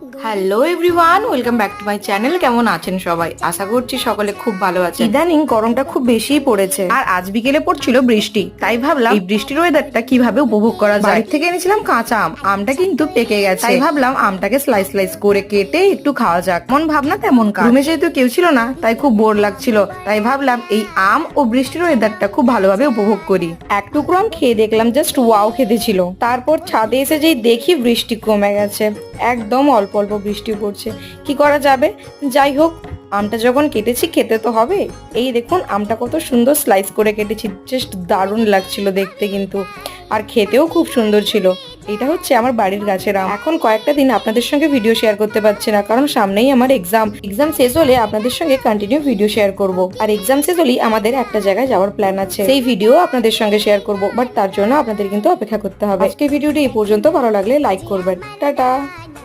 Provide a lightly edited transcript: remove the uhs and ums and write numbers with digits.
Hello everyone, welcome back to my channel. কেমন আছেন সবাই? আশা করছি সকলে খুব ভালো আছেন। ইদানিং গরমটা খুব বেশিই পড়েছে, আর আজ বিকেলে পড়ছিল বৃষ্টি। তাই ভাবলাম এই বৃষ্টির ওয়েদারটা কিভাবে উপভোগ করা যায়। বাড়ি থেকে এনেছিলাম কাঁচা আম, আমটা কিন্তু পেকে গেছে। তাই ভাবলাম আমটাকে স্লাইস স্লাইস করে কেটে একটু খাওয়া যাক। মন ভাবনা তেমন কাজ। রুমে যেহেতু কেউ ছিল না, তাই খুব বোর লাগছিল। তাই ভাবলাম এই আম ও বৃষ্টির ওয়েদারটা খুব ভালোভাবে উপভোগ করি। এক টুকরো আম খেয়ে দেখলাম, জাস্ট ওয়াও খেতে ছিল। তারপর ছাদে এসে যেই দেখি বৃষ্টি কমে গেছে, একদম অল্প অল্প বৃষ্টি পড়ছে। কি করা যাবে, যাই হোক আমটা যখন কেটেছি খেতে তো হবে। এই দেখুন আমটা কত সুন্দর স্লাইস করে কেটেছি, জাস্ট দারুণ লাগছিল দেখতে কিন্তু, আর খেতেও খুব সুন্দর ছিল। এটা হচ্ছে আমার বাড়ির গাছের আম। এখন কয়েকটা দিন আপনাদের সঙ্গে ভিডিও শেয়ার করতে পারছি না, কারণ সামনেই আমার এক্সাম শেষ হলে আপনাদের সঙ্গে কন্টিনিউ ভিডিও শেয়ার করব। আর এক্সাম শেষ হলেই আমাদের একটা জায়গায় যাওয়ার প্ল্যান আছে, সেই ভিডিও আপনাদের সঙ্গে শেয়ার করব। বাট তার জন্য আপনাদের কিন্তু অপেক্ষা করতে হবে। আজকে ভিডিওটি এই পর্যন্ত, ভালো লাগলে লাইক করবেন। টাটা।